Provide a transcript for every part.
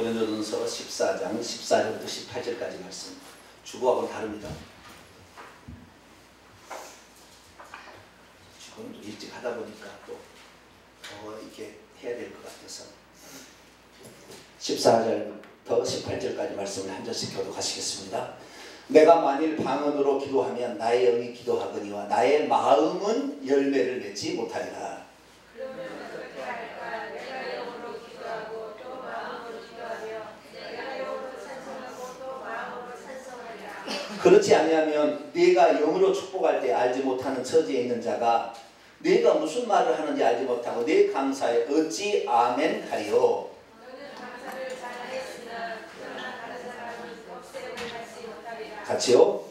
고린도전서 14장 14절부터 18절까지 말씀. 주보하고는 다릅니다. 주보는 좀 일찍 하다 보니까 또 더 이렇게 해야 될 것 같아서 14절부터 18절까지 말씀을 한 절씩 교독하시겠습니다. 내가 만일 방언으로 기도하면 나의 영이 기도하거니와 나의 마음은 열매를 맺지 못하리라. 그렇지 아니하면 네가 영으로 축복할 때 알지 못하는 처지에 있는 자가 네가 무슨 말을 하는지 알지 못하고 네 감사에 어찌 아멘 하리요. 같이요.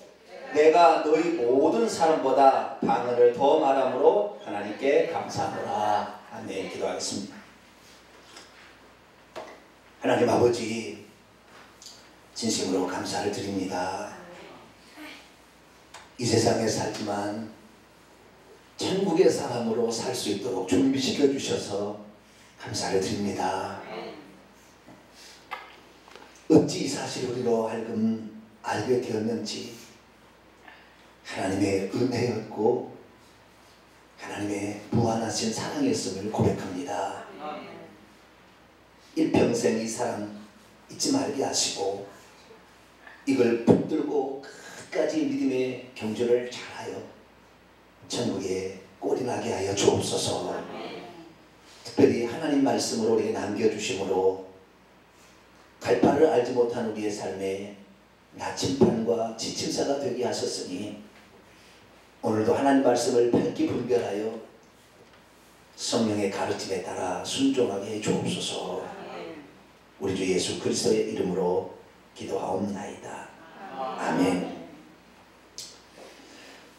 내가 너희 모든 사람보다 방언을 더 말함으로 하나님께 감사하노라. 아멘. 기도하겠습니다. 하나님 아버지, 진심으로 감사를 드립니다. 이 세상에 살지만 천국의 사람으로 살 수 있도록 준비시켜 주셔서 감사를 드립니다. 어찌 이 사실을 우리로 하여금 알게 되었는지 하나님의 은혜였고 하나님의 무한하신 사랑이었음을 고백합니다. 일평생 이 사랑 잊지 말게 하시고 이걸 붙들고 끝까지 믿음의 경주를 잘하여 천국에 꼴이 나게 하여 주옵소서. 특별히 하나님 말씀으로 우리에게 남겨주심으로 갈 바를 알지 못한 우리의 삶에 나침반과 지침사가 되게 하셨으니 오늘도 하나님 말씀을 밝게 분별하여 성령의 가르침에 따라 순종하게 해 주옵소서. 우리 주 예수 그리스도의 이름으로 기도하옵나이다. 아멘.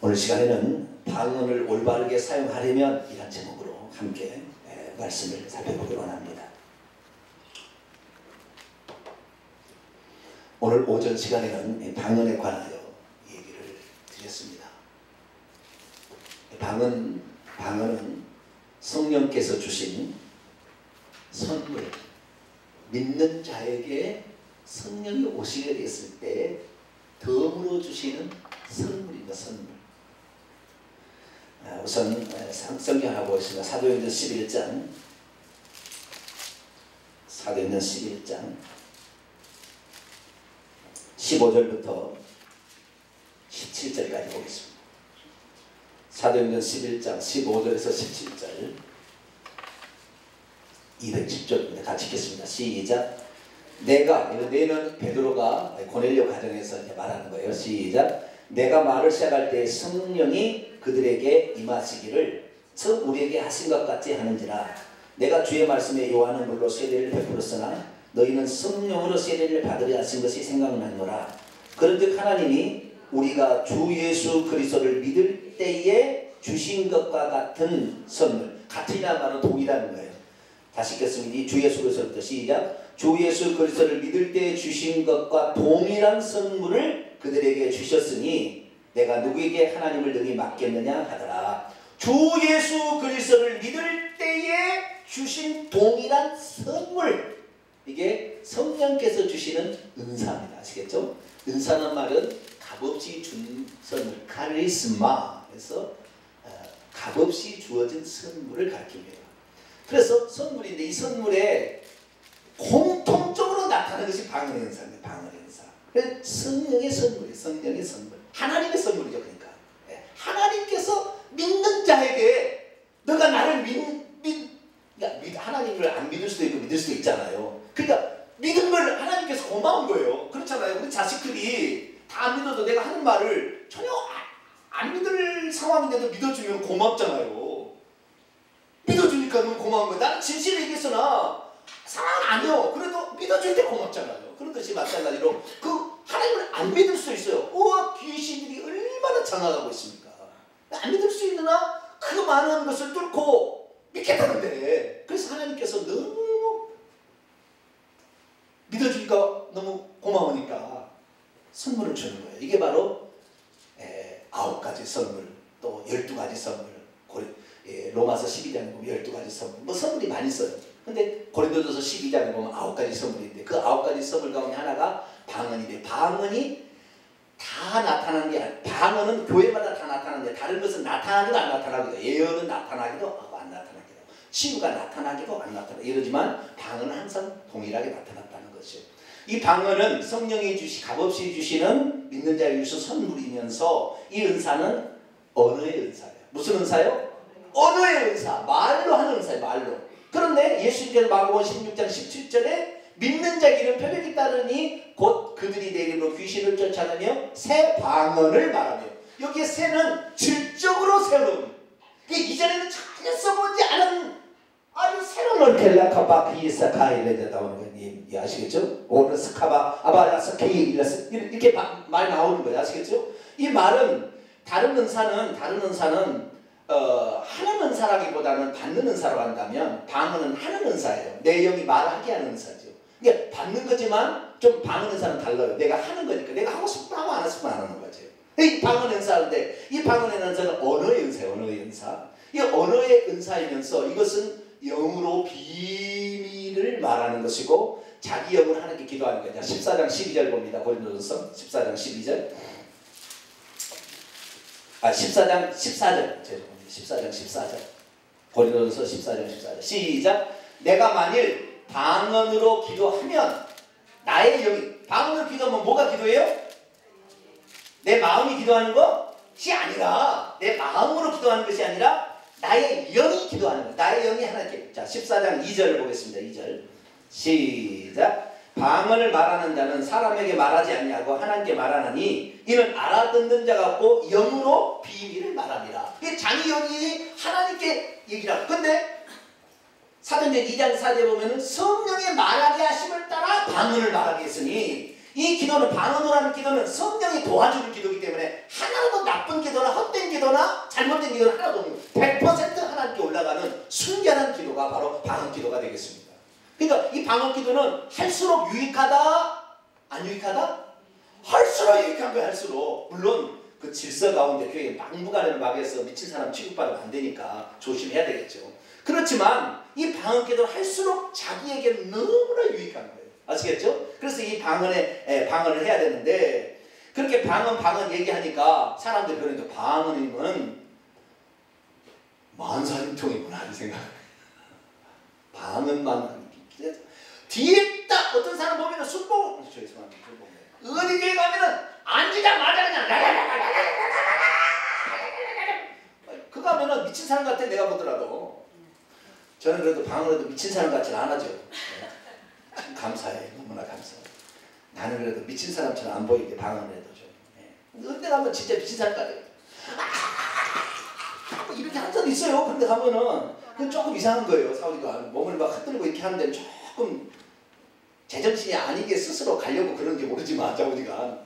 오늘 시간에는 방언을 올바르게 사용하려면 이란 제목으로 함께 말씀을 살펴보기로 합니다. 오늘 오전 시간에는 방언에 관하여 얘기를 드렸습니다. 방언은 성령께서 주신 선물, 믿는 자에게 성령이 오시게 됐을 때 덤으로 주시는 선물입니다. 선물. 우선 성경 하나 보겠습니다. 사도행전 11장 15절부터 17절까지 보겠습니다. 사도행전 11장 15절에서 17절 210절입니다. 같이 읽겠습니다. 시작. 내는 베드로가 고넬료 가정에서 말하는 거예요. 시작. 내가 말을 시작할 때 성령이 그들에게 임하시기를 처음 우리에게 하신 것 같이 하는지라. 내가 주의 말씀에 요한은 물로 세례를 베풀었으나 너희는 성령으로 세례를 받으려 하신 것이 생각나노라. 그런즉 하나님이 우리가 주 예수 그리스도를 믿을 때에 주신 것과 같은 선물, 같으나 말은 동일한 거예요. 다시 읽겠습니다. 주 예수 그리스도부터 시작. 주 예수 그리스도를 믿을 때에 주신 것과 동일한 선물을 그들에게 주셨으니 내가 누구에게 하나님을 능히 맡겠느냐 하더라. 주 예수 그리스도를 믿을 때에 주신 동일한 선물, 이게 성령께서 주시는 은사입니다. 아시겠죠? 은사는 말은 값없이 준 선물, 카리스마. 그래서 값없이 주어진 선물을 가리킵니다. 그래서 선물인데 이 선물에 공통적으로 나타나는 것이 방언의 은사입니다. 방언의 은사. 성령의 선물이에요. 성령의 선물. 하나님의 선물이죠. 그러니까 하나님께서 믿는 자에게 너가 나를 하나님을 안 믿을 수도 있고 믿을 수도 있잖아요. 그러니까 믿은 걸 하나님께서 고마운 거예요. 그렇잖아요. 우리 자식들이 다 안 믿어도 내가 하는 말을 전혀 안 믿을 상황인데도 믿어주면 고맙잖아요. 믿어주니까 너무 고마운 거예요. 나는 진실을 얘기했으나 상황은 아니요. 그래도 믿어줄 때 고맙잖아요. 그런 듯이 마찬가지로 그 하나님을 안 믿을 수 있어요. 우와, 귀신들이 얼마나 장악하고 있습니까? 안 믿을 수 있느나 그 많은 것을 뚫고 믿겠다는데, 그래서 하나님께서 너무 믿어주니까 너무 고마우니까 선물을 주는 거예요. 이게 바로 9가지 선물, 또 12가지 선물, 로마서 12장에 보면 12가지 선물, 뭐 선물이 많이 있어요. 근데 고린도전서 12장에 보면 9가지 선물인데 그 9가지 선물 가운데 하나가 방언인데 방언이 다 나타나는 게 아니라 방언은 교회마다 다 나타나는데 다른 것은 나타나기도 안 나타나기도 예언은 나타나기도 하고 안 나타나기도 하고 치유가 나타나기도 안 나타나기도 이러지만 방언은 항상 동일하게 나타났다는 것이죠. 이 방언은 성령이 값없이 주시는 믿는 자에게 주신 선물이면서 이 은사는 언어의 은사예요. 무슨 은사요? 언어의 은사. 말로 하는 은사예요. 말로. 그런데 예수님께서 마가복음 16장 17절에 믿는 자에게는 표적이 따르니 곧 그들이 내 이름으로 귀신을 쫓아내며 새 방언을 말하며 여기에 새는 질적으로 새로운 이전에는 전혀 써보지 않은 아주 새로운 켈라카바키사카 이래다 나오는 거 아시겠죠? 오늘 스카바 아바라스케이 이렇게 말 나오는 거예요. 아시겠죠? 이 말은 다른 은사는 하는 은사라기보다는 받는 은사로 한다면 방언은 하는 은사예요. 내 영이 말하게 하는 은사죠. 이게 받는 거지만 좀 방언 은사는 달라요. 내가 하는 거니까 내가 하고 싶으면 하고 안 하고 싶으면 안 하는 거죠. 이 방언 은사인데 이 방언의 은사는 언어의 은사예요. 언어의 은사. 이 언어의 은사이면서 이것은 영으로 비밀을 말하는 것이고 자기 영을 하나님께 기도하는 거예요. 14장 12절 봅니다. 고린도전서 14장 12절 14장 14절 죄송합니다. 14장 14절 고린도전서 14장 14절 시작. 내가 만일 방언으로 기도하면 나의 영이 방언으로 기도하면 뭐가 기도해요? 내 마음이 기도하는 것이 아니라 내 마음으로 기도하는 것이 아니라 나의 영이 기도하는 것. 나의 영이 하나님께. 자 14장 2절을 보겠습니다. 2절 시작. 방언을 말하는 자는 사람에게 말하지 아니하고 하나님께 말하나니 이는 알아듣는 자 같고 영으로 비밀을 말합니다. 이 자기 영이 하나님께 얘기하고 근데 사도행전 2장 4절에 보면은 성령의 말하게 하심을 따라 방언을 말하게 했으니 이 기도는 방언으로 하는 기도는 성령이 도와주는 기도이기 때문에 하나도 나쁜 기도나 헛된 기도나 잘못된 기도는 하나도 없는 100% 하나님께 올라가는 순결한 기도가 바로 방언 기도가 되겠습니다. 그러니까 이 방언 기도는 할수록 유익하다? 안 유익하다? 할수록 유익한 거야. 할수록. 물론 그 질서 가운데 교회 막무가내로 막에서 미친 사람 취급받으면 안 되니까 조심해야 되겠죠. 그렇지만 이 방언 기도는 할수록 자기에게 너무나 유익한 거예요. 아시겠죠? 그래서 이 방언을 해야 되는데 그렇게 방언 얘기하니까 사람들이 그러니까 방언이면 만사형통이구나 이 생각. 방언만 뒤에 딱 어떤 사람 보면은 순봉 죄송합니다. 어디 교회 가면은 앉으자마자 그냥 그거 하면은 미친 사람 같아 내가 보더라도. 저는 그래도 방언을 해도 미친 사람 같지는 않아죠. 참 감사해. 너무나 감사해. 나는 그래도 미친 사람처럼 안 보이게 방언을 해도 좀. 그런데 가면 진짜 미친 사람 같아요. 이렇게 한 사람 있어요. 그런데 가면은 조금 이상한 거예요. 사우디가 몸을 막 흔들고 이렇게 하는데 조금 제정신이 아니게 스스로 가려고 그런지 모르지만 사우디가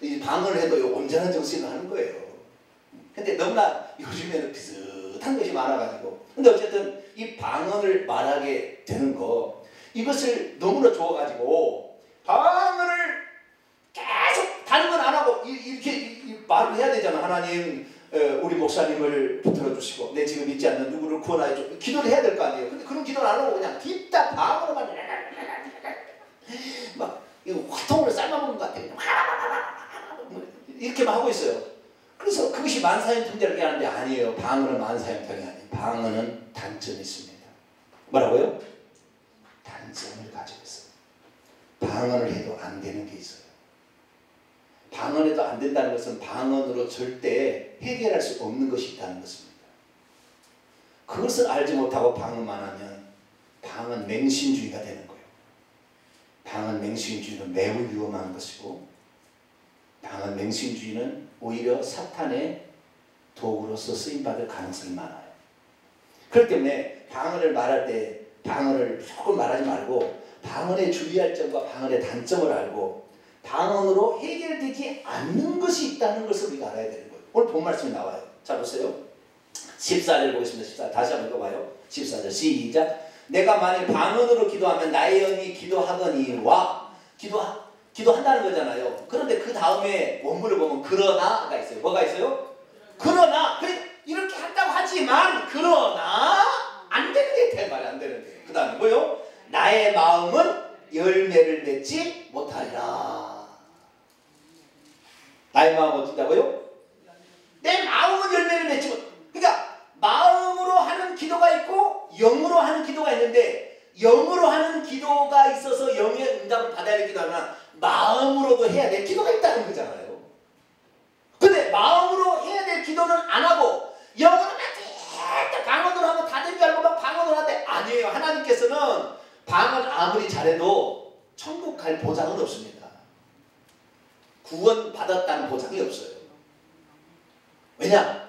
이 방언을 해도 온전한 정신을 하는 거예요. 근데 너무나 요즘에는 비슷한 것이 많아가지고 근데 어쨌든 이 방언을 말하게 되는 거 이것을 너무나 좋아가지고 방언을 계속 다른 건 안 하고 이렇게 말을 해야 되잖아. 하나님 우리 목사님을 붙들어 주시고 내 지금 믿지 않는 누구를 구원하여 줘 기도를 해야 될 거 아니에요. 근데 그런 기도를 안 하고 그냥 뒷다 방언으로만 막 이거 화통을 삶아먹는 것 같아요. 이렇게만 하고 있어요. 그래서 그것이 만사형통이라고 하는데 아니에요. 방언은 만사형통이 아니에요. 방언은 단점이 있습니다. 뭐라고요? 단점을 가지고 있어요. 방언을 해도 안 되는 게 있어요. 방언해도 안 된다는 것은 방언으로 절대 해결할 수 없는 것이 있다는 것입니다. 그것을 알지 못하고 방언만 하면 방언 맹신주의가 되는 거예요. 방언 맹신주의는 매우 위험한 것이고 방언 맹신주의는 오히려 사탄의 도구로서 쓰임받을 가능성이 많아요. 그렇기 때문에 방언을 말할 때 방언을 조금 말하지 말고 방언의 주의할 점과 방언의 단점을 알고 방언으로 해결되지 않는 것이 있다는 것을 우리가 알아야 되는 거예요. 오늘 본 말씀이 나와요. 자 보세요. 14절 보겠습니다. 14절 다시 한번 읽어봐요. 14절 시작. 내가 만일 방언으로 기도하면 나의 영이 기도하거니와 기도한다는 거잖아요. 그런데 그 다음에 원문을 보면 그러나가 있어요. 뭐가 있어요? 그러나 이렇게 한다고 하지만 그러나 안 되는 게 돼 말이 안 되는데 그 다음에 나의 마음은 열매를 맺지 못하리라. 나의 마음은 어떻다고요? 내 마음은 열매를 맺지 못. 그러니까 마음으로 하는 기도가 있고 영으로 하는 기도가 있는데, 영으로 하는 기도가 있어서 영의 응답을 받아야 될 기도하나 마음으로도 해야 될 기도가 있다는 거잖아요. 근데 마음으로 해야 될 기도는 안 하고 영으로 방언으로 하면 다 된 줄 알고 막 방언으로 하는데 아니에요. 하나님께서는 방언 아무리 잘해도 천국 갈 보장은 없습니다. 구원 받았다는 보장이 없어요. 왜냐?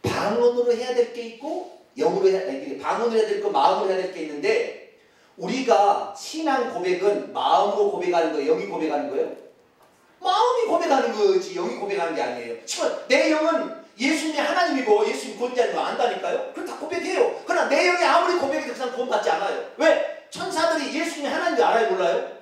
방언으로 해야 될 게 있고 영으로 해야 될 게, 방언으로 해야 될 거, 마음으로 해야 될 게 있는데, 우리가 신앙 고백은 마음으로 고백하는 거예요, 영이 고백하는 거예요? 마음이 고백하는 거지 영이 고백하는 게 아니에요. 내 영은 예수님이 하나님이고 예수님 구원자인 거 안다니까요. 그럼 다 고백해요. 그러나 내 영이 아무리 고백해도 그 사람 구원받지 않아요. 왜? 천사들이 예수님이 하나님인 줄 알아요, 몰라요?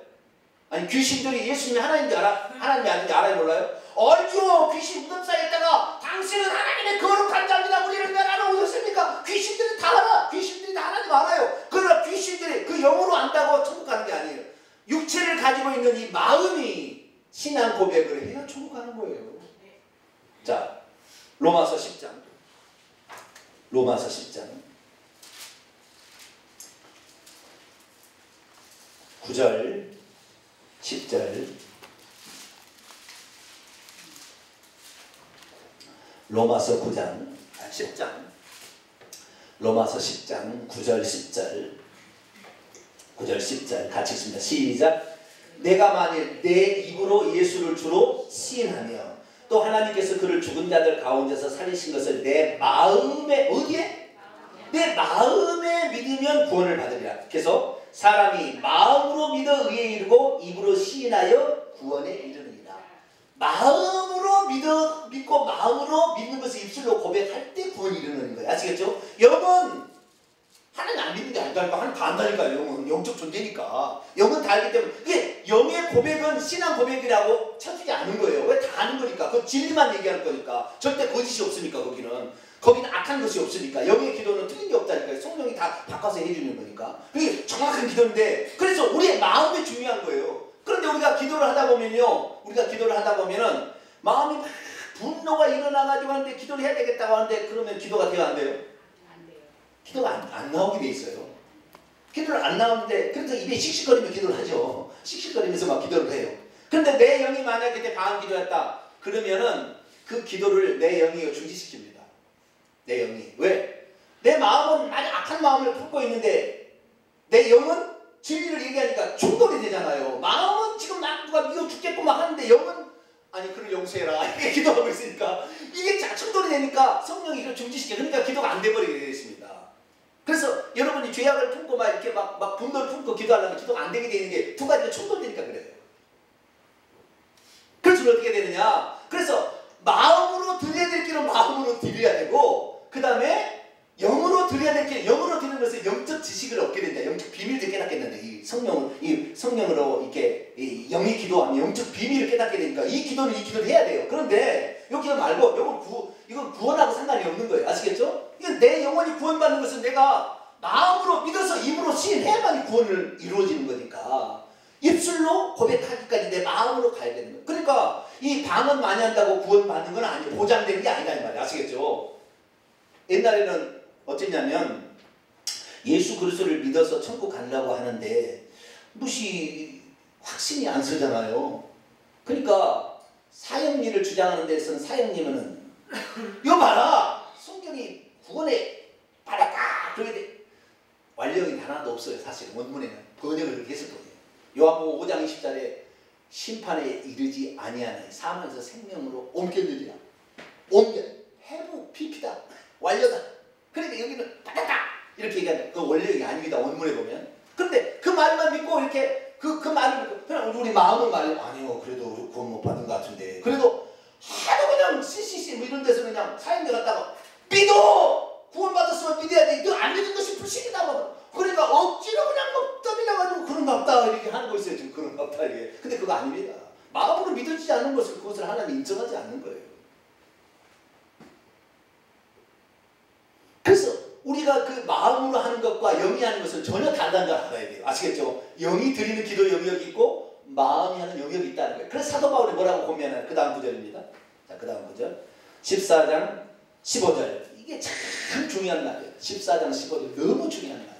아니 귀신들이 예수님이 하나님인 줄 알아? 하나님이 아닌지 알아요, 몰라요? 알죠. 귀신 무덤 사이에 있다가 당신은 하나님의 거룩한 자입니다, 우리는 왜 알아오셨습니까? 귀신들이 다 알아. 귀신들이 다 하나님 알아요. 그러나 귀신들이 그 영으로 안다고 천국 가는 게 아니에요. 육체를 가지고 있는 이 마음이 신앙 고백을 해야 천국 가는 거예요. 자, 로마서 10장. 로마서 10장 9절 10절. 로마서 9장 10장 로마서 10장 9절 10절 9절 10절 같이 읽습니다. 시작. 내가 만일 내 입으로 예수를 주로 시인하며 또 하나님께서 그를 죽은 자들 가운데서 살리신 것을 내 마음에, 어디에? 내 마음에 믿으면 구원을 받으리라. 그래서 사람이 마음으로 믿어 의에 이르고 입으로 시인하여 구원에 이르느니라. 마음으로 믿고 마음으로 믿는 것을 입술로 고백할 때 구원이 이르는 거예요. 아시겠죠? 영은 하나님 안 믿는 게 아니다니까. 하나님 다 안다니까요. 영은 영적 존재니까. 영은 다 알기 때문에. 그게 영의 고백은 신앙 고백이라고 쳐주지 않은 거예요. 왜? 다 아는 거니까. 그 진리만 얘기하는 거니까. 절대 거짓이 없으니까 거기는. 거기는 악한 것이 없으니까. 영의 기도는 틀린 게 없다니까요. 성령이 다 바꿔서 해주는 거니까. 그게 정확한 기도인데, 그래서 우리의 마음이 중요한 거예요. 그런데 우리가 기도를 하다 보면요, 마음이 막 분노가 일어나가지고 하는데 기도를 해야 되겠다고 하는데, 그러면 기도가 돼요, 안 돼요? 기도가 안 나오게 돼 있어요. 기도를 안 나오는데, 그래서 입에 씩씩거리면 기도를 하죠. 씩씩거리면서 막 기도를 해요. 그런데 내 영이 만약 그때 방언 기도했다 그러면은 그 기도를 내 영이 중지시킵니다. 내 영이. 왜? 내 마음은 아주 악한 마음을 품고 있는데 내 영은 진리를 얘기하니까 충돌이 되잖아요. 마음은 지금 막 누가 미워 죽겠고 막 하는데 영은 아니 그를 용서해라 이렇게 기도하고 있으니까 이게 충돌이 되니까 성령이 이걸 중지시켜. 그러니까 기도가 안 돼버리게 되어 있습니다. 그래서 여러분이 죄악을 품고 막 이렇게 막 분노를 품고 기도하려면 기도가 안 되게 되는 게 두 가지가 충돌되니까 그래요. 그래서 어떻게 되느냐? 그래서 마음으로 드려야 될 길은 마음으로 드려야 되고, 그 다음에 영으로 드려야 될 길은 영으로 드리는 것은 영적 지식을 얻게 된다. 영적 비밀을 깨닫게 된다. 이 성령으로 이렇게 영이 기도하면 영적 비밀을 깨닫게 되니까 이 기도를 해야 돼요. 그런데 이 기도 말고 이건 구원하고 상관이 없는 거예요. 아시겠죠? 이건 내 영혼이 구원받는 것은 내가 마음으로 믿어서 입으로 시인해야만 구원을 이루어지는 거니까 입술로 고백하기까지 내 마음으로 가야 되는 거예요. 그러니까 이 방언 많이 한다고 구원받는 건 아니에요. 보장되는 게 아니다 이 말이에요. 아시겠죠? 옛날에는 어쨌냐면 예수 그리스도를 믿어서 천국 가려고 하는데 확신이 안 서잖아요. 그러니까 사형리를 주장하는 데서는 사형리면은 이거 봐라! 성경이 구원에 받았다! 그런데 완력이 하나도 없어요. 사실 원문에는 번역을 그렇게 했을 거예요. 요한복음 5장 20절에 심판에 이르지 아니하나니 사망에서 생명으로 옮겨느리라. 해부 피피다. 완료다. 그러니까 여기는 받았다! 이렇게 얘기하는 그 원력이 아닙니다. 원문에 보면. 그런데 그 말만 믿고 이렇게 그 말을 믿고 그냥 우리 마음은 아니요 그래도 구원 못 받은 것 같은데 그래도 하도 그냥 CCC 뭐 이런 데서 그냥 사형대 갔다가 믿어! 구원받았으면 믿어야 돼. 너 안 믿은 것이 불신이다. 그러니까 억지로 그냥 막 떠밀려가지고 그런가 보다 이렇게 하는 거 있어요. 지금 그런가 보다 이게. 근데 그거 아닙니다. 마음으로 믿어지지 않는 것을 그것을 하나님 인정하지 않는 거예요. 그래서 우리가 그 마음으로 하는 것과 영이 하는 것은 전혀 다르다는 걸 알아야 돼요. 아시겠죠? 영이 드리는 기도 영역이 있고 마음이 하는 영역이 있다는 거예요. 그래서 사도 바울이 뭐라고 고면하는 그 다음 구절입니다. 자, 그 다음 구절 14장 15절. 이게 참 중요한 말이에요. 14장 15절 너무 중요한 말이에요.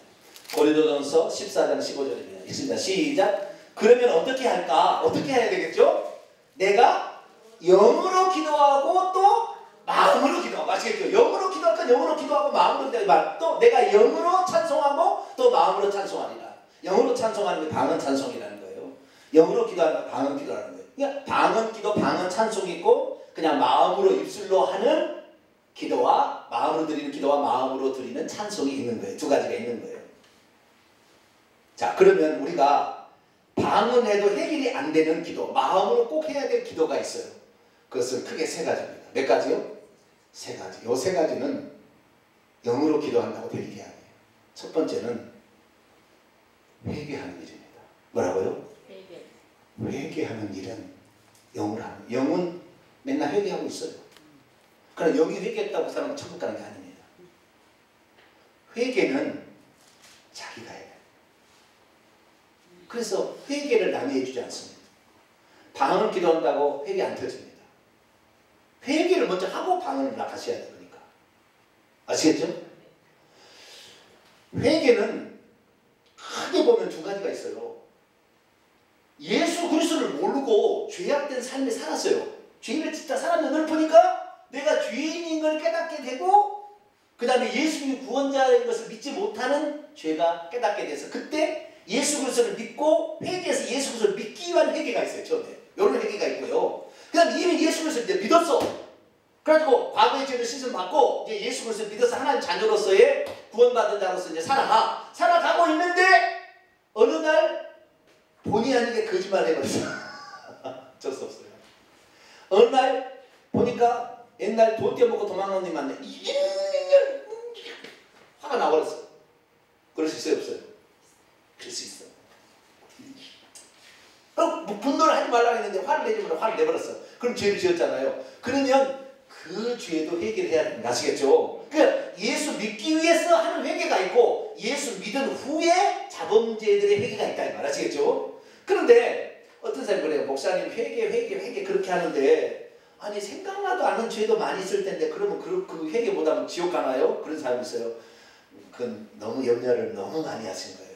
고린도전서 14장 15절입니다. 읽습니다. 시작. 그러면 어떻게 할까? 어떻게 해야 되겠죠? 내가 영으로 기도하고 또 마음으로 기도하고. 아시겠죠? 영으로 기도할까? 영으로 기도하고 마음으로 기도하고 또 내가 영으로 찬송하고 또 마음으로 찬송하리라. 영으로 찬송하는 게 방언 찬송이라는 거예요. 영으로 기도하는 게 방언 기도라는 거예요. 그러니까 방언 기도, 방언 찬송이 있고 그냥 마음으로 입술로 하는 기도와 마음으로 드리는 기도와 마음으로 드리는 찬송이 있는 거예요. 두 가지가 있는 거예요. 자, 그러면 우리가 방언해도 해결이 안 되는 기도, 마음으로 꼭 해야 될 기도가 있어요. 그것은 크게 세 가지입니다. 몇 가지요? 세 가지. 요 세 가지는 영으로 기도한다고 될 일이 아니에요. 첫 번째는 회개하는 일입니다. 뭐라고요? 회개하는 일은 영으로 하는. 영은 맨날 회개하고 있어요. 그러나 영이 회개했다고 그 사람은 천국 가는 게 아닙니다. 회개는 자기가 해야 돼요. 그래서 회개를 남이 해주지 않습니다. 방언을 기도한다고 회개 안 터집니다. 회개를 먼저 하고 방언을 나가셔야 돼요. 그러니까. 아시겠죠? 회개는 크게 보면 두 가지가 있어요. 예수 그리스도를 모르고 죄악된 삶에 살았어요. 죄를 짓다 살았는데 늘 보니까 내가 죄인인 걸 깨닫게 되고 그 다음에 예수님이 구원자인 것을 믿지 못하는 죄가 깨닫게 돼서 그때 예수 그리스도를 믿고 회개해서 예수 그리스도를 믿기 위한 회개가 있어요. 처음에. 이런 회개가 있고요. 그 다음에 이미 예수 그리스도를 이제 믿었어. 그래가지고 과거의 죄를 씻음 받고 이제 예수 그리스도를 믿어서 하나님 자녀로서의 구원받은 자로서 이제 살아가고 있는데 어느 날 본의 아니게 거짓말을 해버렸어. 어쩔 수 없어요. 어느 날 보니까 옛날 돈 떼먹고 도망간 놈이 만나 화가 나버렸어. 그럴 수 있어요? 없어요? 그럴 수 있어. 뭐 분노를 하지 말라고 했는데 화를 내지 말라고 화를 내버렸어. 그럼 죄를 지었잖아요. 그러면 그 죄도 회개를 해야 됩니다. 아시겠죠? 그러니까 예수 믿기 위해서 하는 회개가 있고 예수 믿은 후에 자범죄들의 회개가 있다 이 말. 아시겠죠? 그런데 어떤 사람이 그래요. 목사님 회개 그렇게 하는데 아니 생각나도 않은 죄도 많이 있을 텐데 그러면 그 회개보다는 지옥 가나요? 그런 사람이 있어요. 그건 너무 염려를 너무 많이 하신 거예요.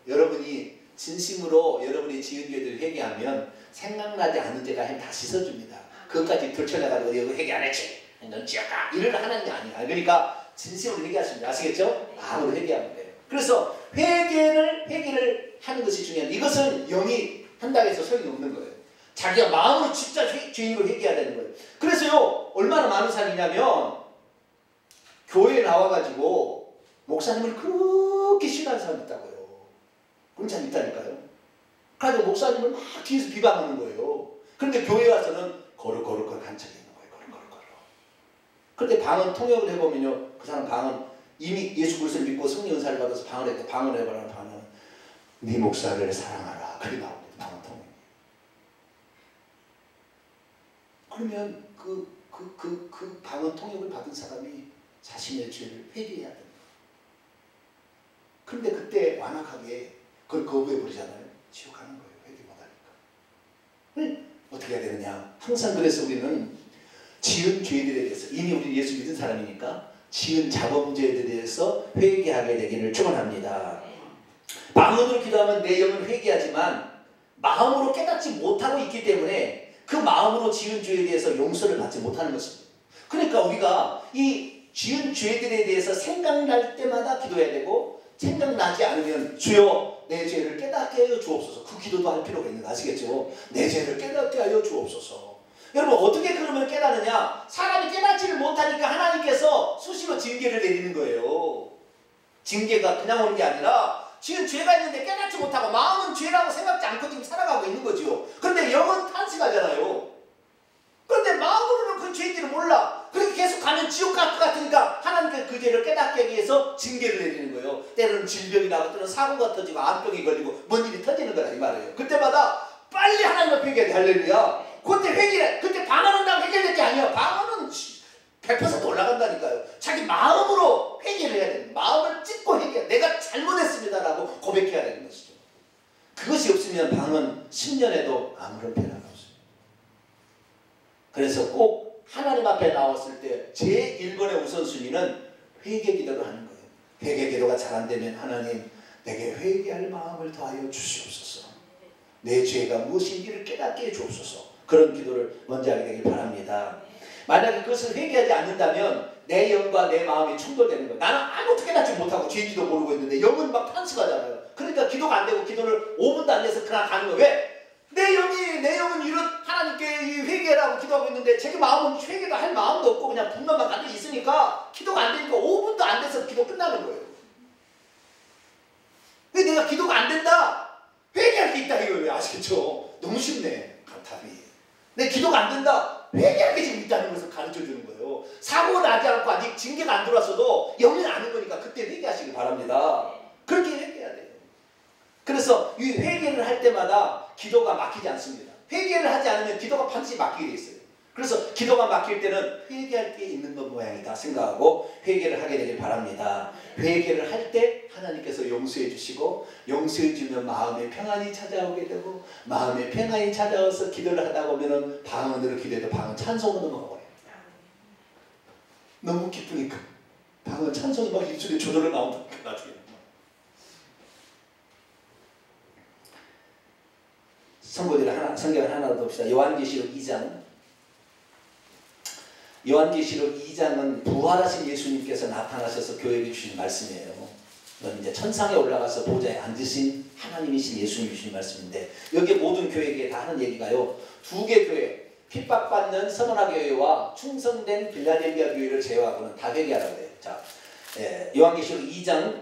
여러분이 진심으로 여러분이 지은 죄들을 회개하면 생각나지 않은 죄가 다 씻어줍니다. 그것까지 들춰내가지고 여기 회개 안 했지? 넌 지옥 가! 이를 하는 게 아니야. 그러니까 진심으로 회개하십니다. 아시겠죠? 마음으로 회개하면 돼요. 그래서 회개를 하는 것이 중요한. 이것은 영이 한다고 해서 소용이 없는 거예요. 자기가 마음으로 진짜 죄인을 회개해야 되는 거예요. 그래서요, 얼마나 많은 사람이냐면 교회에 나와가지고 목사님을 그렇게 싫어하는 사람이 있다고요. 그런 사람이 있다니까요. 그래서 목사님을 막 뒤에서 비방하는 거예요. 그런데 교회 와서는 거룩거룩 간척이 있는 거예요. 거룩거룩. 그런데 방언 통역을 해보면요, 그 사람 방언 이미 예수 그리스도를 믿고 성령 은사를 받아서 방언을 해보라는 방언은 네 목사를 사랑하라. 그게 나옵니다. 방언 통역. 그러면 그 방언 통역을 받은 사람이 자신의 죄를 회개해야 됩니다. 그런데 그때 완악하게 그걸 거부해버리잖아요. 지옥 가는 거예요. 회개 못하니까. 어떻게 해야 되느냐. 항상 그래서 우리는 지은 죄들에 대해서 이미 우리 예수 믿은 사람이니까 지은 자범죄들에 대해서 회개하게 되기를 축원합니다. 방언으로 기도하면 내 영은 회개하지만 마음으로 깨닫지 못하고 있기 때문에 그 마음으로 지은 죄에 대해서 용서를 받지 못하는 것입니다. 그러니까 우리가 이 지은 죄들에 대해서 생각날 때마다 기도해야 되고 생각나지 않으면 주여 내 죄를 깨닫게 하여 주옵소서. 그 기도도 할 필요가 있는 거 아시겠죠? 내 죄를 깨닫게 하여 주옵소서. 여러분 어떻게 그러면 깨닫느냐? 사람이 깨닫지를 못하니까 하나님께서 수시로 징계를 내리는 거예요. 징계가 그냥 오는 게 아니라 지금 죄가 있는데 깨닫지 못하고 마음은 죄라고 생각지 않고 지금 살아가고 있는 거죠. 그런데 영은 탄식하잖아요. 그런데 마음으로는 그 죄인지를 몰라. 그렇게 계속 가면 지옥 갈 것 같으니까 하나님께서 그 죄를 깨닫게 하기 위해서 징계를 내리는 거예요. 때로는 질병이 나고 때로는 사고가 터지고 암병이 걸리고 뭔 일이 터지는 거라 이 말이에요. 그때마다 빨리 하나님 앞에 회개해야 돼. 할렐루야. 그때 회개해. 그때 방언한다고 해결될 게 아니야. 방언은 100% 올라간다니까요. 자기 마음으로 회개를 해야 됩니다. 제일 번의 우선순위는 회개 기도를 하는 거예요. 회개 기도가 잘 안 되면 하나님 내게 회개할 마음을 더하여 주시옵소서. 내 죄가 무엇인지를 깨닫게 해주옵소서. 그런 기도를 먼저 하게 되길 바랍니다. 만약에 그것을 회개하지 않는다면 내 영과 내 마음이 충돌되는 거예요. 나는 아무것도 깨닫지 못하고 죄인지도 모르고 있는데 영은 막 탄식하잖아요. 그러니까 기도가 안 되고 기도를 5분도 안 돼서 그냥 가는 거예요. 왜? 내 영은 이런 하나님께 이 회개라고 기도하고 있는데 제 마음은 회개도 할 마음도 없고 그냥 분노만 가득 있으니까 기도가 안 되니까 5분도 안 돼서 기도 끝나는 거예요. 왜 내가 기도가 안 된다? 회개할 게 있다 이거예요. 아시겠죠? 너무 쉽네. 답이. 내 기도가 안 된다. 회개할 게 지금 있다는 것을 가르쳐 주는 거예요. 사고가 나지 않고 아직 징계가 안 들어왔어도 영이 아는 거니까 그때 회개하시길 바랍니다. 그렇게 회개해야 돼요. 그래서 이 회개를 할 때마다 기도가 막히지 않습니다. 회개를 하지 않으면 기도가 반드시 막히게 돼 있어요. 그래서 기도가 막힐 때는 회개할 게 있는 것 모양이다 생각하고 회개를 하게 되길 바랍니다. 회개를 할 때 하나님께서 용서해 주시고 용서해 주면 마음의 평안이 찾아오게 되고 마음의 평안이 찾아와서 기도를 하다 보면은 방언으로 기도해도 방언 찬송으로 넘어가요. 너무 기쁘니까 방언 찬송이 막 입술에 조절로 나온다니까 나중에. 성경을 하나 더 봅시다. 요한계시록 2장. 요한계시록 2장은 부활하신 예수님께서 나타나셔서 교회에 주신 말씀이에요. 이건 이제 천상에 올라가서 보좌에 앉으신 하나님이신 예수님이 주신 말씀인데 여기 모든 교회에 다 하는 얘기가요. 두 개 교회, 핍박받는 서머나 교회와 충성된 빌라델비아 교회를 제외하고는 다 회개하라고 해요. 자, 요한계시록 2장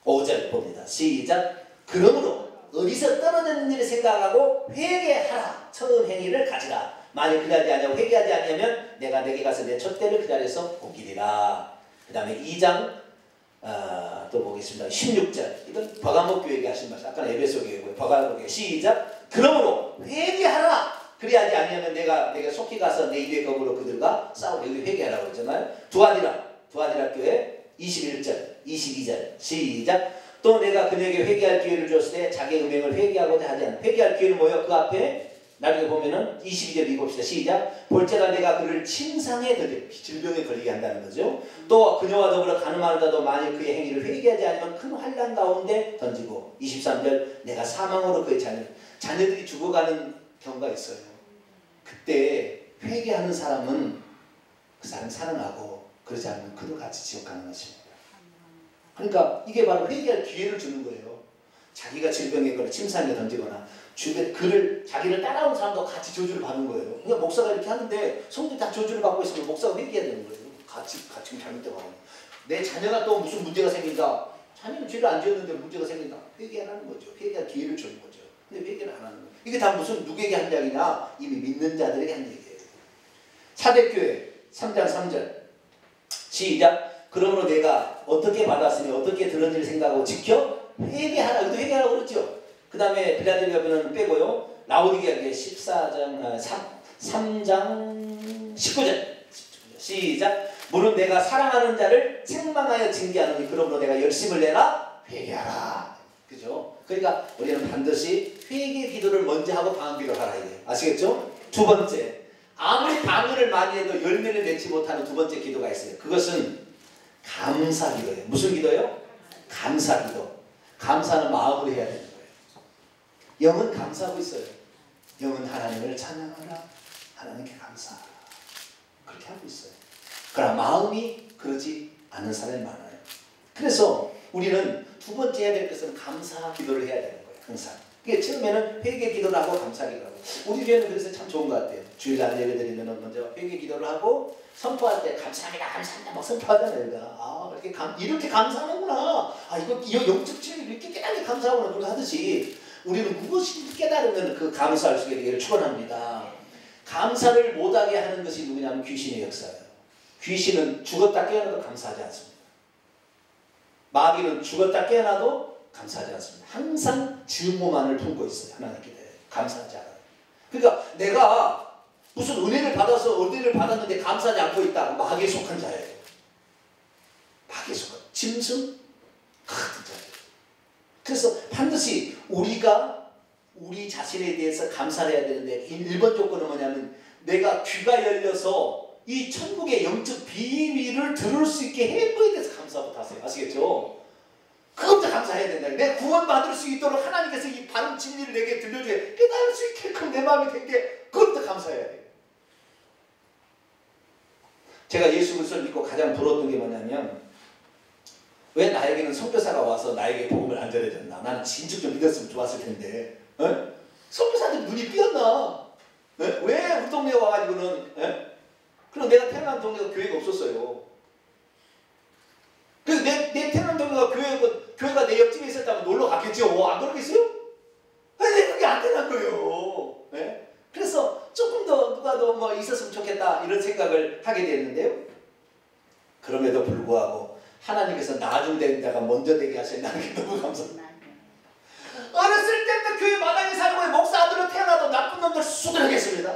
5절 봅니다. 시작. 그러므로 어디서 떨어졌는지를 생각하고 회개하라. 처음 행위를 가지라. 만일 그러하지 아니하고 회개하지 아니하면 내가 내게 가서 내 촛대를 그 자리에서 옮기리라. 그 다음에 2장 또 보겠습니다. 16절. 이건 버가목 교회에게 하신 말씀. 아까 에베소 교회고요. 버가목 교회. 시작. 그러므로 회개하라. 그리하지 아니하면 내가 속히 가서 내 입의 검으로 그들과 싸우고 여기 회개하라고 그러잖아요. 두아디라 교회 21절 22절 시작. 또 내가 그에게 회개할 기회를 줬을 때 자기의 음행을 회개하고자 하지 않아. 회개할 기회는 뭐예요? 그 앞에 나중에 보면은 22절 읽어봅시다. 시작. 볼지라 내가 그를 침상에 던져 질병에 걸리게 한다는 거죠. 또 그녀와 더불어 가늠하다도 만일 그의 행위를 회개하지 않으면 큰 환난 가운데 던지고 23절 내가 사망으로 그의 자녀들이 죽어가는 경우가 있어요. 그때 회개하는 사람은 그 사람 살아나고 그러지 않으면 그도 같이 지옥 가는 것입니다. 그러니까 이게 바로 회개할 기회를 주는 거예요. 자기가 질병에 걸려 침상에 던지거나 주변 자기를 따라온 사람도 같이 저주를 받는 거예요. 그러니까 목사가 이렇게 하는데 성도들이 다 저주를 받고 있으면 목사가 회개해야 되는 거예요. 같이 잘못되고 내 자녀가 또 무슨 문제가 생긴다. 자녀는 죄를 안 지었는데 문제가 생긴다. 회개하라는 거죠. 회개할 기회를 주는 거죠. 근데 회개를 안 하는 거예요. 이게 다 무슨 누구에게 한 이야기냐? 이미 믿는 자들에게 한 얘기예요. 사대교회 3장 3절 시작. 그러므로 내가 어떻게 받았으니 어떻게 들었는지를 생각하고 지켜 회개하라. 이것도 회개하라고 그랬죠. 그 다음에 빌라델비아는 빼고요. 라오디게아교회 14장 3장 19절 시작. 무릇 내가 사랑하는 자를 책망하여 징계하노니 그러므로 내가 열심을 내라 회개하라. 그죠? 그러니까 우리는 반드시 회개 기도를 먼저 하고 방언 기도를 하라 이거예요. 아시겠죠? 두 번째, 아무리 방언을 많이 해도 열매를 맺지 못하는 두 번째 기도가 있어요. 그것은 감사 기도예요. 무슨 기도요? 감사 기도. 감사는 마음으로 해야 되는 거예요. 영은 감사하고 있어요. 영은 하나님을 찬양하라. 하나님께 감사하라. 그렇게 하고 있어요. 그러나 마음이 그러지 않은 사람이 많아요. 그래서 우리는 두 번째 해야 될 것은 감사 기도를 해야 되는 거예요. 항상. 그게 처음에는 회개 기도를 하고 감사 기도를 하고. 우리 교회는 그래서 참 좋은 것 같아요. 주일날 예배 드리면 먼저 회개 기도를 하고 선포할 때 감사합니다, 감사합니다 막 선포하잖아요. 이렇게 감사하는구나. 이거 영적 체험이 이렇게 깨닫게 감사하구나. 그렇게 하듯이 우리는 무엇인지 깨달으면 그 감사할 수 있게 되기를 축원합니다. 감사를 못하게 하는 것이 누구냐면 귀신의 역사예요. 귀신은 죽었다 깨어나도 감사하지 않습니다. 마귀는 죽었다 깨어나도 감사하지 않습니다. 항상 증오만을 품고 있어요. 하나님께 대해 감사하지 않아요. 그러니까 내가 무슨 은혜를 받았는데 감사하지 않고 있다. 마귀에 속한 자예요. 마귀에 속한 짐승 같은 자예요. 그래서 반드시 우리가 우리 자신에 대해서 감사를 해야 되는데 1번 조건은 뭐냐면 내가 귀가 열려서 이 천국의 영적 비밀을 들을 수 있게 한 거에 대해서 감사부터 하세요. 아시겠죠? 그것부터 감사해야 된다. 내 구원받을 수 있도록 하나님께서 이 바른 진리를 내게 들려주게 깨달을 수 있게끔 내 마음이 된 게 그것부터 감사해야 돼요. 제가 예수 그리스도를 믿고 가장 부러웠던 게 뭐냐면 왜 나에게는 선교사가 와서 나에게 복음을 안 전해줬나. 나는 진즉 좀 믿었으면 좋았을 텐데 선교사들 눈이 삐었나. 왜 우리 동네에 와가지고는 그리고 내가 태어난 동네가 교회가 없었어요. 그래서 내 태어난 동네가 교회가 내 옆집에 있었다면 놀러 갔겠죠. 안 그러겠어요? 근데 그게 안 되는 거예요. 그래서 조금 더 누가 더 뭐 있었으면 좋겠다 이런 생각을 하게 됐는데요. 그럼에도 불구하고 하나님께서 나중된 자가 먼저 되게 하셔서 나에게 너무 감사합니다. 어렸을 때부터 교회 마당에 살고 목사들은 태어나도 나쁜 놈들 수두룩했습니다.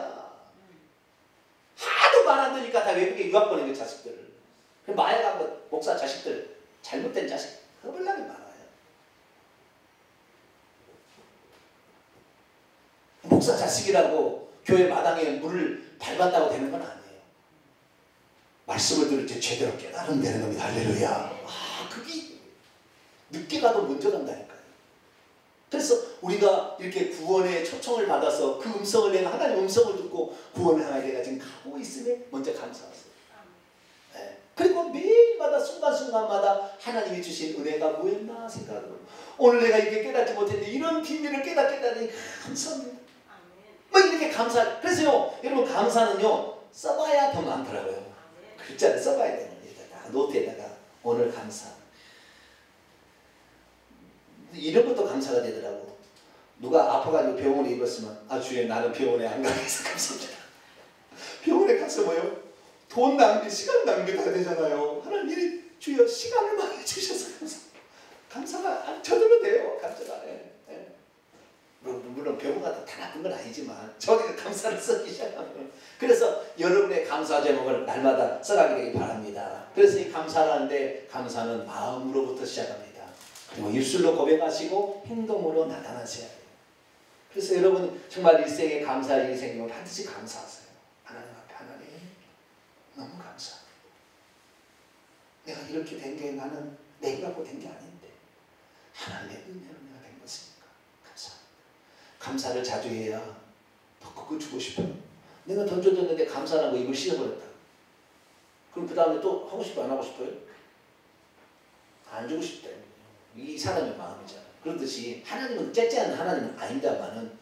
하도 말 안 되니까 다 외국에 유학 보내는 자식들. 마약하고 목사 자식들 잘못된 자식 허벌나게 많아요. 목사 자식이라고 교회 마당에 물을 밟았다고 되는 건 아니에요. 말씀을 들을 때 제대로 깨달으면 되는 겁니다. 할렐루야. 그게 늦게 가도 먼저 간다니까요. 그래서 우리가 이렇게 구원의 초청을 받아서 그 음성을 내가 하나님의 음성을 듣고 구원을 향하여 내가 지금 가고 있음에 먼저 감사하세요. 그리고 매일마다 순간순간마다 하나님이 주신 은혜가 뭐였나 생각하고 오늘 내가 이게 깨닫지 못했는데 이런 비밀을 깨닫니 감사합니다. 뭐 이렇게 감사. 그래서요 여러분 감사는요 써봐야 더 많더라고요. 글자를 써봐야 되는 거예요. 노트에다가 오늘 감사. 이런 것도 감사가 되더라고. 누가 아파가지고 병원에 입었으면 주여 나는 병원에 안 가서 감사합니다. 병원에 가서 뭐요? 돈 낭비, 시간 낭비가 되잖아요. 하나님이 주여 시간을 많이 주셔서 감사가 저절로 돼요. 감사가. 물론 병원 가다 다 나쁜 건 아니지만 저기가 감사를 쓰기 시작하면 그래서 여러분의 감사 제목을 날마다 써가게 되기 바랍니다. 그래서 이 감사라는데 감사는 마음으로부터 시작합니다. 그리고 입술로 고백하시고 행동으로 나타나셔야 돼요. 그래서 여러분 정말 일생에 감사할 일이 생기면 반드시 감사하세요. 하나님 앞에 하나님 너무 감사. 내가 이렇게 된 게 나는 내가 갖고 된 게 아닌데 하나님의 은혜로 내가 된 것이니까 감사합니다. 감사를 자주 해야 더 그거 주고 싶어요. 내가 던져줬는데 감사라고 입을 씌워버렸다. 그럼 그 다음에 또 하고 싶어 안 하고 싶어요? 안 주고 싶다. 이 사람의 마음이잖아. 그렇듯이 하나님은 째째한 하나님은 아닙니다만은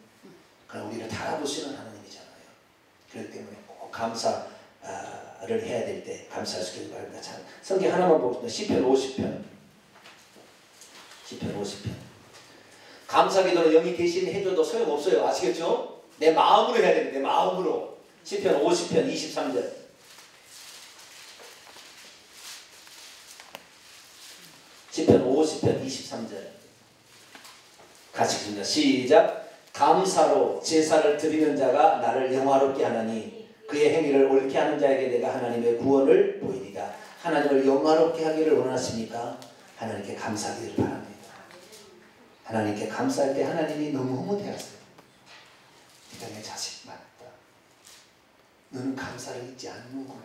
그냥 우리를 달아보시는 하나님이잖아요. 그렇기 때문에 꼭 감사를 해야 될 때 감사할 수 있길 바랍니다. 자, 성경 하나만 보겠습니다. 시편 50편. 시편 50편. 감사 기도는 영이 대신 해줘도 소용없어요. 아시겠죠? 내 마음으로 해야 됩니다. 내 마음으로. 시편 50편 23절. 시편 50편 23절 같이 읽습니다. 시작. 감사로 제사를 드리는 자가 나를 영화롭게 하나니 그의 행위를 옳게 하는 자에게 내가 하나님의 구원을 보이리라. 하나님을 영화롭게 하기를 원하십니까? 하나님께 감사하기를 바랍니다. 하나님께 감사할 때 하나님이 너무 흐뭇해하세요. 네가 내 자식 맞다. 너는 감사를 잊지 않는구나.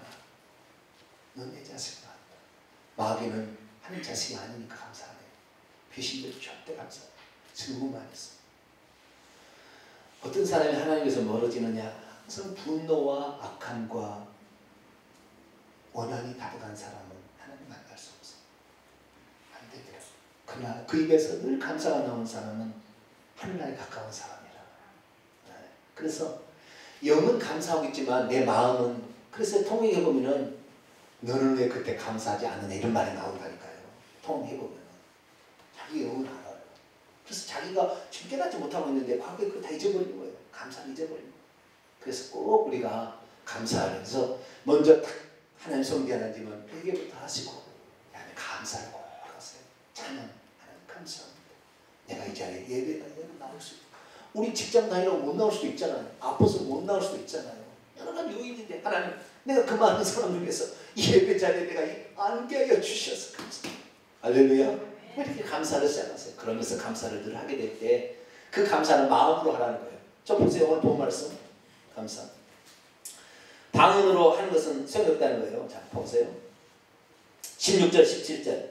넌 내 자식 맞다. 마귀는 하는 자식이 아니니까 감사하네. 귀신들 절대 감사. 증오만 했어. 어떤 사람이 하나님께서 멀어지느냐? 항상 분노와 악함과 원한이 가득한 사람은 하나님 만날 수 없어. 안 되더라. 그러나 그 입에서 늘 감사가 나오는 사람은 하늘나라에 가까운 사람이라. 그래서 영은 감사하고 있지만 내 마음은 그래서 통역해보면은 너는 왜 그때 감사하지 않느냐 이런 말이 나온다니까요. 통역해보면 자기 영은 알아요. 그래서 자기가 지금 깨닫지 못하고 있는데 과거에 그거 다 잊어버린 거예요. 감사를 잊어버린 거예요. 그래서 꼭 우리가 감사하면서 먼저 딱 하나님 성대하나님은 회개부터 하시고 그다음에 감사를 꼭 하세요. 찬양 하나님 감사합니다. 내가 이 자리에 예배가 나올 수 있고 우리 직장 다니라고 못 나올 수도 있잖아요. 아파서 못 나올 수도 있잖아요. 여러 가지 요인인데 하나님 내가 그 많은 사람 중에서 이 예배 자리에 내가 앉게 하여 주셔서 감사합니다. 할렐루야. 왜 이렇게 감사를 시작하세요? 그러면서 감사를 늘 하게 될 때 그 감사는 마음으로 하라는 거예요. 좀 보세요. 오늘 본 말씀 감사. 방언으로 하는 것은 소용없다는 거예요. 자, 보세요. 16절, 17절.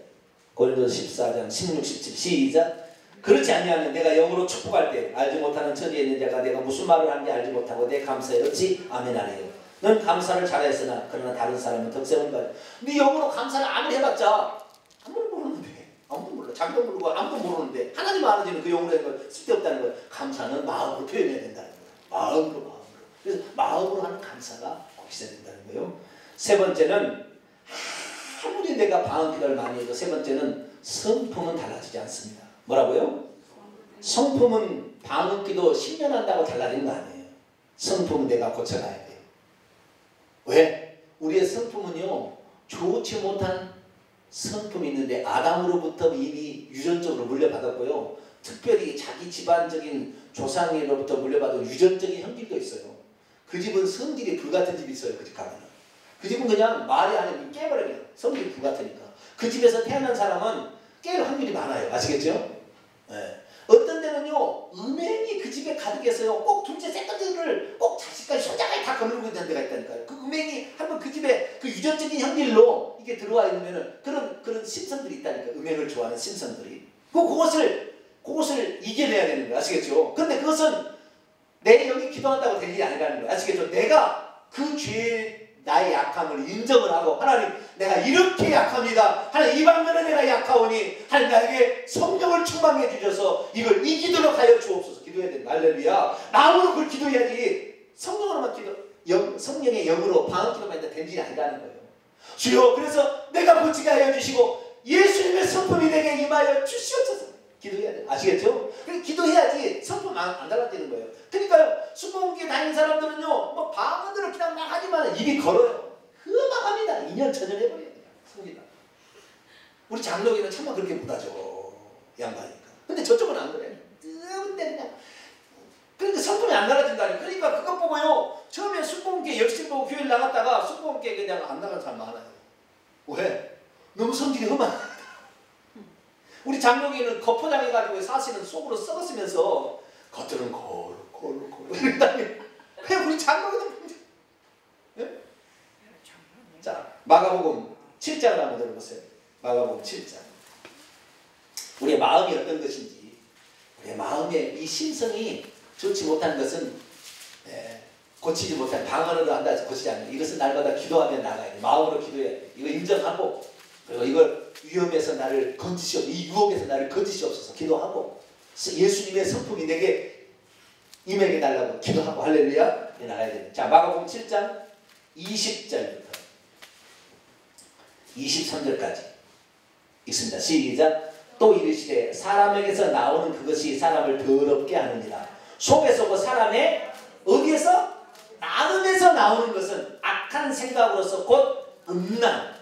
고린도서 14장 16, 17 시작. 그렇지 아니하면 내가 영으로 축복할 때 알지 못하는 처지에 있는 자가 내가 무슨 말을 하는지 알지 못하고 내 감사에 어찌 아멘하래요. 넌 감사를 잘했으나 그러나 다른 사람은 덕셈을 가져. 네 영으로 감사를 아무리 해봤자 아무도 모르는데, 아무도 몰라. 자기도 모르고 아무도 모르는데 하나님 알아주는 그 영으로 한 걸 쓸데없다는 거예요. 감사는 마음으로 표현해야 된다는 거예요. 마음으로. 그래서 마음으로 하는 감사가 꼭 있어야 된다는 거예요. 세 번째는 아무리 내가 방언 기도를 많이 해도 세 번째는 성품은 달라지지 않습니다. 뭐라고요? 성품은 방언 기도 10년 한다고 달라지는 거 아니에요. 성품은 내가 고쳐놔야 돼요. 왜? 우리의 성품은요, 좋지 못한 성품이 있는데 아담으로부터 이미 유전적으로 물려받았고요. 특별히 자기 집안적인 조상으로부터 물려받은 유전적인 형질도 있어요. 그 집은 성질이 불같은 집이 있어요. 그 집 가면은. 그 집은 그냥 말이 안 하면 깨버려요. 성질이 불같으니까. 그 집에서 태어난 사람은 깰 확률이 많아요. 아시겠죠? 네. 어떤 데는요, 음행이 그 집에 가득해서요, 꼭 둘째, 셋째를 꼭 자식까지, 손자까지 다 거느리고 있는 데가 있다니까요. 그 음행이 한번 그 집에 그 유전적인 형질로 이게 들어와 있으면은 그런 심성들이 있다니까. 음행을 좋아하는 심성들이. 그것을 이겨내야 되는 거예요. 아시겠죠? 근데 그것은 내 여기 기도한다고 될 일이 아니라는 거예요. 아시겠죠? 내가 그 죄의 나의 약함을 인정을 하고, 하나님 내가 이렇게 약합니다. 하나님 이 방면에 내가 약하오니 하나님 나에게 성령을 충만해 주셔서 이걸 이기도록 하여 주옵소서. 기도해야 된다. 할렐루야. 마음으로 그걸 기도해야지 성령으로만 성령의 영으로 방언 기도만 된 일이 아니라는 거예요. 주여, 그래서 내가 고치게 하여 주시고 예수님의 성품이 내게 임하여 주시옵소서. 기도해야 돼. 아시겠죠? 그렇게 기도해야지 성품 안 달라지는 거예요. 그러니까 수공기 다니는 사람들은요, 뭐 방언들을 그냥 막 하지만 입이 걸어요. 흠망합니다. 2년 전을 해버려요. 성기다. 우리 장로기는 참만 그렇게 못하죠. 양반이니까. 근데 저쪽은 안 그래요. 뜨문데 그냥. 그러니까 성품이 안 달라진다니. 그러니까 그것 보고요, 처음에 수공기 열심히 보고 교회를 나갔다가 수공기 그냥 안 나가는 사람 많아요. 왜? 너무 성질이 흠한. 우리 장로기는 거포장해가지고 사실은 속으로 썩었으면서 겉으로는 거룩 이랬다니. 왜 우리 장로기도 예? 자, 마가복음 7장을 한번 들어보세요. 마가복음 7장. 우리의 마음이 어떤 것인지, 우리의 마음의 이 심성이 좋지 못한 것은 고치지 못한 방언으로 한다 해서 고치지 않는, 이것은 날마다 기도하며 나가야 돼. 마음으로 기도해야 돼. 이거 인정하고, 그리고 이걸 위험에서 나를 건지시옵소서, 이 유혹에서 나를 건지시옵소서 기도하고, 예수님의 성품이 내게 임하게 달라고 기도하고, 할렐루야, 나가야 됩니다. 자, 마가복음 7장 20절부터 23절까지 읽습니다. 시작. 또 이르시되 사람에게서 나오는 그것이 사람을 더럽게 하느니라. 속에서 그 사람의 어디에서? 나음에서 나오는 것은 악한 생각으로서 곧 음란,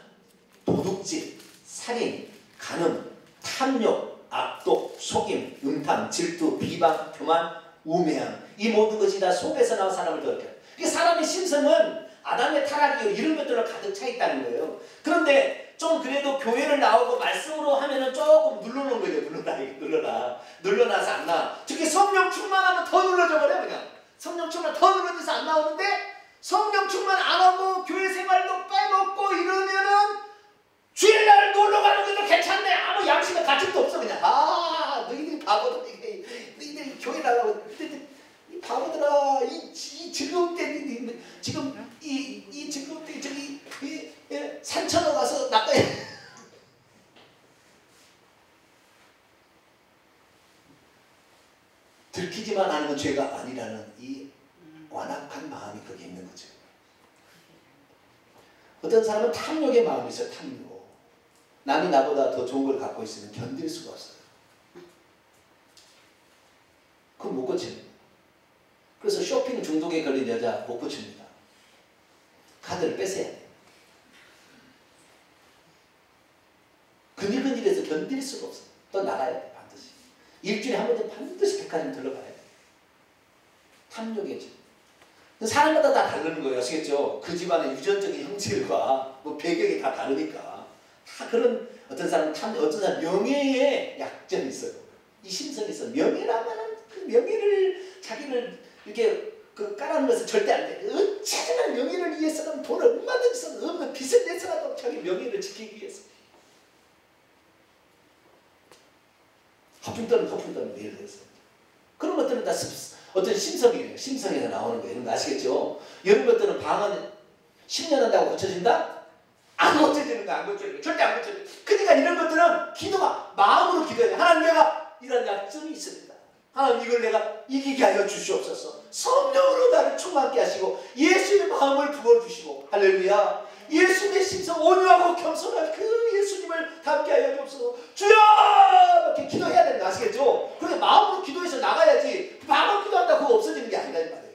도둑질, 살인, 간음, 탐욕, 악독, 속임, 음탕, 질투, 비방, 교만, 우매함, 이 모든 것이 다 속에서 나온 사람을 더럽게 해요. 이 사람의 심성은 아담의 타락이 이런 것들로 가득 차 있다는 거예요. 그런데 좀 그래도 교회를 나오고 말씀으로 하면은 조금 눌러놓은 거예요. 눌러놔서 안 나와. 특히 성령 충만하면 더 눌러져 버려. 그냥 성령 충만 더 눌러져서 안 나오는데, 성령 충만 안 하고 교회 생활도 빼먹고 이러면은 주일날 놀러 가는 것도 괜찮네. 아무 양심의 가책도 없어. 그냥 너희들이 바보들, 너희들이 교회 나가고 이 바보들아, 이 즐거운 때 지금 이 즐거운 때 저기 산천어 가서 낚아야 들키지만 않은 건 죄가 아니라는 이 완악한 마음이 거기 있는 거죠. 어떤 사람은 탐욕의 마음이 있어요. 탐욕. 남이 나보다 더 좋은 걸 갖고 있으면 견딜 수가 없어요. 그건 못 고칩니다. 그래서 쇼핑 중독에 걸린 여자 못 고칩니다. 카드를 뺏어야 돼요. 근질근질해서 견딜 수가 없어요. 또 나가야 돼. 반드시. 일주일에 한 번도 반드시 백화점 들러가야 돼. 탐욕이죠. 사람마다 다 다르는 거예요. 아시겠죠? 그 집안의 유전적인 형질과 뭐 배경이 다 다르니까. 다 그런, 어떤 사람은 어떤 사람 명예에 약점이 있어요. 이 심성이 있어요. 명예라면은 그 명예를 자기를 이렇게 그 까라는 것은 절대 안 돼. 어찌하지만 명예를 위해서는 돈을 얼마든지 써도 없는 빚을 내서라도 자기 명예를 지키기 위해서. 허풍 떠는 예를 들어서. 그런 것들은 다 어떤 심성이에요. 심성에서 나오는 거예요. 이런 거 아시겠죠? 이런 것들은 방언 10년 한다고 고쳐진다? 안 고쳐지는 거, 안 고쳐지는 거. 절대 안 고쳐지는 거. 그러니까 이런 것들은 기도가 마음으로 기도해야 돼. 하나님, 내가 이런 약점이 있습니다. 하나님, 이걸 내가 이기게 하여 주시옵소서. 성령으로 나를 충만케 하시고 예수의 마음을 부어주시고, 할렐루야, 예수의 심성, 온유하고 겸손한 그 예수님을 닮게 하여 주옵소서. 주여! 이렇게 기도해야 되는 거 아시겠죠? 그렇게 마음으로 기도해서 나가야지 마음으로 기도한다고 그거 없어지는 게 아니라 이 말이에요.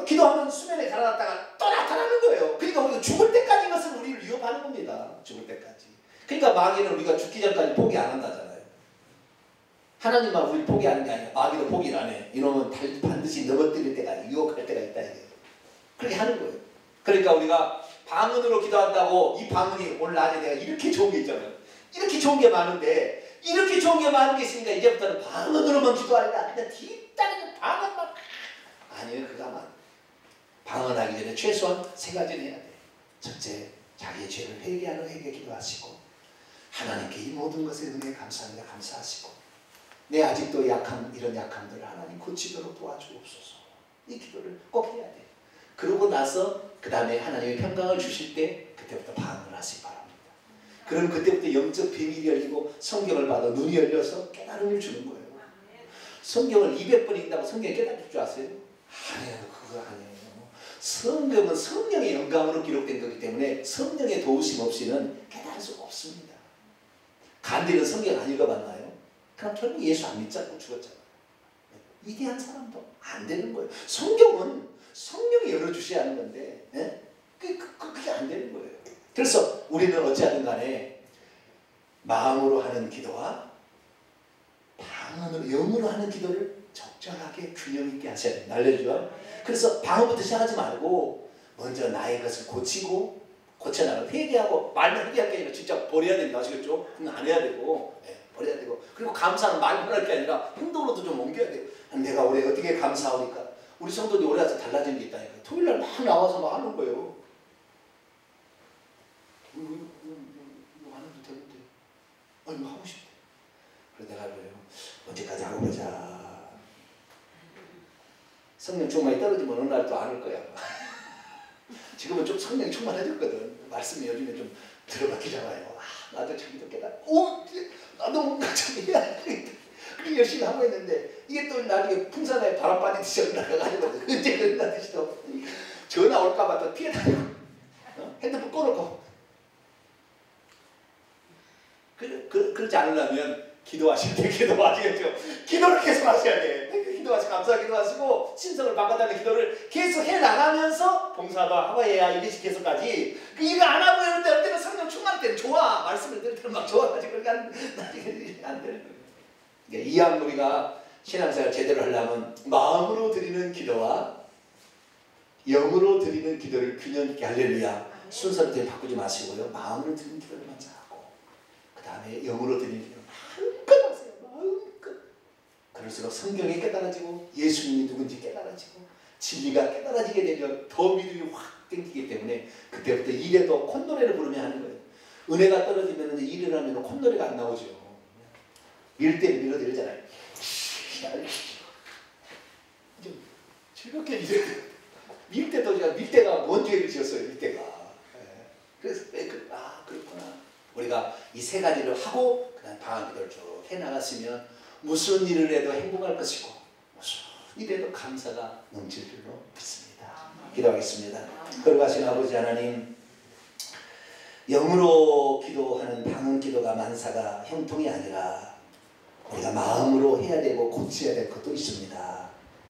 기도하면 수면에 달아났다가 또 나타나는 거예요. 그러니까 우리가 죽을 때까지 이것은 우리를 위협하는 겁니다. 죽을 때까지. 그러니까 마귀는 우리가 죽기 전까지 포기 안 한다잖아요. 하나님만 우리 포기하는 게 아니라 마귀도 포기를 안 해. 이놈은 반드시 넘어뜨릴 때가, 유혹할 때가 있다 이거예요. 그렇게 하는 거예요. 그러니까 우리가 방언으로 기도한다고, 이 방언이 오늘 낮에 내가 이렇게 좋은 게 있잖아요. 이렇게 좋은 게 많은데, 이렇게 좋은 게 많은 게 있으니까 이제부터는 방언으로만 기도하니까 그냥 뒷다리는 방언만. 아니에요. 그가만 방언하기 전에 최소한 3가지는 해야 돼. 첫째, 자기의 죄를 회개하는 회개 기도하시고, 하나님께 이 모든 것에 은혜 감사합니다 감사하시고, 내 아직도 약한 이런 약함들을 하나님 고치도록 도와주옵소서. 이 기도를 꼭 해야 돼. 그러고 나서 그 다음에 하나님의 평강을 주실 때 그때부터 방언을 하시기 바랍니다. 그럼 그때부터 영적 비밀이 열리고 성경을 봐도 눈이 열려서 깨달음을 주는 거예요. 성경을 200번 읽는다고 성경이 깨달을 줄 아세요? 아니에요. 그거 아니에요. 성경은 성령의 영감으로 기록된 거기 때문에 성령의 도우심 없이는 깨달을 수가 없습니다. 간디는 성경 안 읽어봤나요? 그럼 결국 예수 안 믿자고 죽었잖아요. 위대한 사람도 안 되는 거예요. 성경은 성령이 열어주셔야 하는 건데, 예? 그게 안 되는 거예요. 그래서 우리는 어찌하든 간에 마음으로 하는 기도와 방언으로, 영으로 하는 기도를 적절하게 균형 있게 하셔야 돼요. 알려줘요. 그래서 방언부터 시작하지 말고 먼저 나의 것을 고치고, 고쳐나가고, 회개하고, 말만 회개할 게 아니라 진짜 버려야 된다. 아시겠죠? 그건 안 해야 되고, 예, 버려야 되고, 그리고 감사는 말만 할 게 아니라 행동으로도 좀 옮겨야 돼요. 내가 올해 어떻게 감사하니까. 우리 성도들이 올해 와서 달라진 게 있다니까. 토요일날 막 나와서 막 하는 거예요. 이거 안 해도 되는데. 이거 하고 싶대. 그래서 내가 그래요. 언제까지 하고 보자. 성령 충만이 떨어지면 어느 날 또 안 올 거야. 지금은 좀 성령이 충만해졌거든. 말씀이 요즘에 좀 들어박히잖아요. 나도 저기도 깨달아. 나도 뭔가 좀 해야 되겠다. 그렇게 열심히 하고 있는데 이게 또 나중에 풍산에 바람 빠지듯이 올라가가지고 언제 끝나듯이 또 전화 올까봐 또 피해 다니고, 핸드폰 꺼놓고. 그렇지 않으려면 기도하실 때 기도하시겠죠. 기도를 계속 하셔야 돼. 기도하시고 감사 기도하시고 신성을 바꿔달라는 기도를 계속 해나가면서 봉사도 하고 해야 이것이 계속까지. 이거 안 하고 있는데 어느 때는 성령 충만할 때는 좋아. 말씀을 들을 때는 막 좋아가지고 나중에 안 되는 거예요. 그러니까 이왕 우리가 신앙생활 제대로 하려면 마음으로 드리는 기도와 영으로 드리는 기도를 균형 있게, 할렐루야, 순서를 바꾸지 마시고요. 마음으로 드리는 기도를 먼저 하고 그 다음에 영으로 드리는 기도를 마음껏 하세요. 마음껏. 그럴수록 성경이 깨달아지고 예수님이 누군지 깨달아지고 진리가 깨달아지게 되면 더 믿음이 확 땡기기 때문에 그때부터 일에도 콧노래를 부르며 하는 거예요. 은혜가 떨어지면 일을 하면 콧노래가 안 나오죠. 밀대를 밀어드리잖아요. 즐겁게 일해야 돼요. 밀대도 제가 밀대가 뭔 죄를 지었어요. 밀대가. 그래서 그렇구나. 우리가 이 3가지를 하고 그다음 방언 기도를 쭉 해나갔으면 무슨 일을 해도 행복할 것이고 무슨 일에도 감사가 넘칠 줄로 믿습니다. 기도하겠습니다. 거룩하신 아버지 하나님, 영으로 기도하는 방언 기도가 만사가 형통이 아니라 우리가 마음으로 해야 되고 고쳐야 될 것도 있습니다.